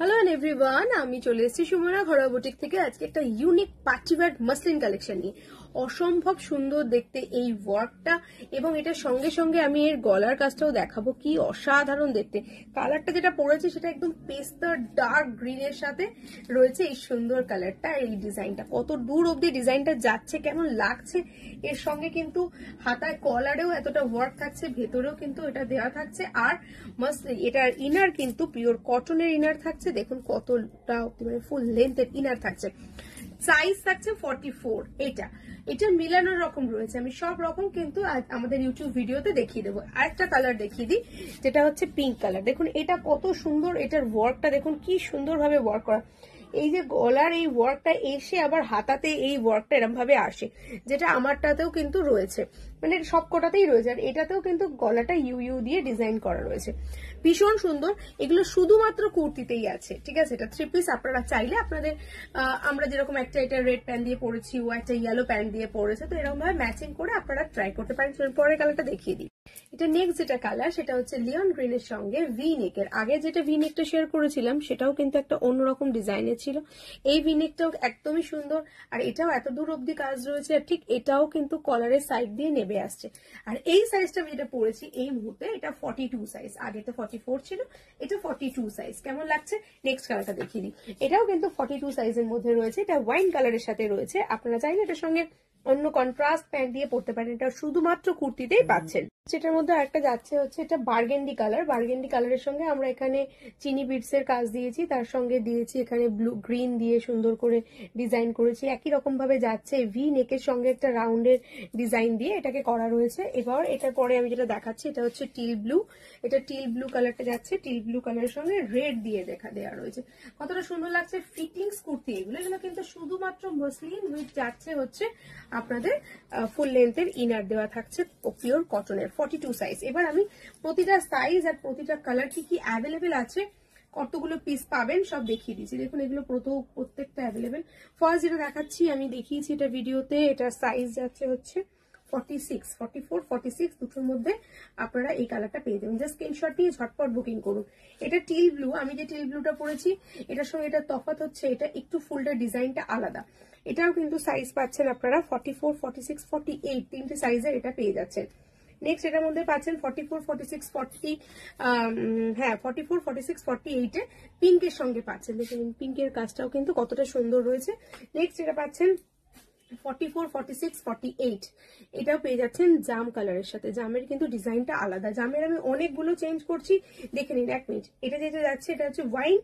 Hello everyone, আমি চলে এসেছি সুমনা ঘরোয়া বুটিক থেকে আজকে একটা ইউনিক পার্টিওয়্যার মাসলিন কালেকশন নিয়ে। অসম্ভব সুন্দর দেখতে এই ওয়ার্কটা, এবং এটার সঙ্গে সঙ্গে আমি এর গলার কাজটাও দেখাবো, কি অসাধারণ দেখতে। কালারটা যেটা পড়েছে সেটা একদম পেস্তা ডার্ক গ্রিনের সাথে রয়েছে এই সুন্দর কালারটা। এই ডিজাইনটা কত দূর অব্দি ডিজাইনটা যাচ্ছে, কেমন লাগছে। এর সঙ্গে কিন্তু হাতায় কলারেও এতটা ওয়ার্ক থাকছে, ভেতরেও কিন্তু এটা দেওয়া থাকছে। আর মাসলিন এটার ইনার কিন্তু পিওর কটনের ইনার থাকছে। দেখুন কতটা মানে ফুল লেন্থের ইনার থাকছে। সাইজ থাকছে 44। এটা মিলানোর রকম রয়েছে, আমি সব রকম কিন্তু আমাদের ইউটিউব ভিডিওতে দেখিয়ে দেবো। আরেকটা কালার দেখিয়ে দিই, যেটা হচ্ছে পিঙ্ক কালার। দেখুন এটা কত সুন্দর, এটার ওয়ার্কটা দেখুন কি সুন্দরভাবে ওয়ার্ক করা। এই যে গলার এই ওয়ার্কটা এসে আবার হাতাতে এই ওয়ার্কটা এরকম ভাবে আসে, যেটা আমারটাতেও কিন্তু রয়েছে, মানে সব কটাতেই রয়েছে। আর এটাতেও কিন্তু গলাটা ইউ ইউ দিয়ে ডিজাইন করা রয়েছে, ভীষণ সুন্দর। এগুলো শুধুমাত্র কুর্তিতেই আছে, ঠিক আছে। এটা 3 পিস, আপনারা চাইলে আপনাদের আমরা যেরকম একটা এটা রেড প্যান্ট দিয়ে পরেছি, ও একটা ইয়েলো প্যান্ট দিয়ে পরেছে, তো এরকম ভাবে ম্যাচিং করে আপনারা ট্রাই করতে পারেন। পরের কালারটা দেখিয়ে দিই। এটা নেক্সট যেটা কালার সেটা হচ্ছে লিওন গ্রিনের সঙ্গে ভি নেকের। আগে যেটা ভি নেকটা শেয়ার করেছিলাম সেটাও কিন্তু একটা অন্যরকম ডিজাইনের ছিল। এই ভি নেকটাও একদমই সুন্দর, আর এটাও এত দূর অব্দি কাজ রয়েছে। আর ঠিক এটাও কিন্তু কলারের সাইড দিয়ে নেবে আসছে। আর এই সাইজটা আমি যেটা পরেছি এই মুহূর্তে, এটা 42 সাইজ, আগে তো 44 ছিল, এটা 42 সাইজ। কেমন লাগছে নেক্সট কালারটা দেখিয়ে দিই। এটাও কিন্তু 42 সাইজের মধ্যে রয়েছে, এটা ওয়াইন কালারের সাথে রয়েছে। আপনারা চাইলে এটার সঙ্গে অন্য কন্ট্রাস্ট প্যান্ট দিয়ে পড়তে পারেন, এটা শুধুমাত্র কুর্তিতেই পাচ্ছেন। যেটার মধ্যে একটা যাচ্ছে হচ্ছে এটা বার্গেন্ডি কালার। বার্গেন্ডি কালারের সঙ্গে আমরা এখানে চিনি বিটস এর কাজ দিয়েছি, তার সঙ্গে দিয়েছি এখানে ব্লু গ্রিন দিয়ে সুন্দর করে ডিজাইন করেছি। একই রকম ভাবে যাচ্ছে ভি নেকের সঙ্গে একটা রাউন্ডের ডিজাইন দিয়ে এটাকে করা রয়েছে। এবার এটার পরে আমি যেটা দেখাচ্ছি এটা হচ্ছে টিল ব্লু। এটা টিল ব্লু কালারটা যাচ্ছে, টিল ব্লু কালারের সঙ্গে রেড দিয়ে দেওয়া রয়েছে। কতটা সুন্দর লাগছে। ফিটিংস কুর্তি এগুলো কিন্তু শুধুমাত্র মসলিন উইথ যাচ্ছে হচ্ছে আপনাদের ফুল লেন্থের ইনার দেওয়া থাকছে পিওর কটনের, 42 সাইজ। এবার আমি প্রতিটা সাইজ আর প্রতিটা কালার কি কি অ্যাভেলেবেল আছে, কতগুলো পিস পাবেন সব দেখিয়ে দিচ্ছি। দেখুন এগুলো প্রত্যেকটা অ্যাভেলেবেল। ফার্স্ট যেটা দেখাচ্ছি আমি দেখিয়েছি এটা ভিডিওতে, এটার সাইজ যাচ্ছে হচ্ছে 46, 44, 46 দুটোর মধ্যে আপনারা এই কালারটা পেয়ে যাবেন। জাস্ট স্ক্রিনশট নিয়ে ঝটপট বুকিং করুন। এটা টিল ব্লু, আমি যে টিল ব্লুটা পরেছি এটার সঙ্গে এটা তফাৎ হচ্ছে, এটা একটু ফুলটার ডিজাইনটা আলাদা। এটাও কিন্তু সাইজ পাচ্ছেন আপনারা 44, 46, 48 তিনটে সাইজের এটা পেয়ে যাচ্ছেন। নেক্সট এটার মধ্যে পাচ্ছেন 44, 46, 40 44, 46, 48 এ পিঙ্কের সঙ্গে পাচ্ছেন। দেখুন পিঙ্কের কাজটাও কিন্তু কতটা সুন্দর রয়েছে। নেক্সট এটা পাচ্ছেন 44, 46, 48 এটাও পেয়ে যাচ্ছেন জাম কালারের সাথে। জামের কিন্তু ডিজাইনটা আলাদা, জামের আমি অনেকগুলো চেঞ্জ করছি, দেখে নিন এক মিনিট। এটা যেটা যাচ্ছে এটা হচ্ছে ওয়াইন,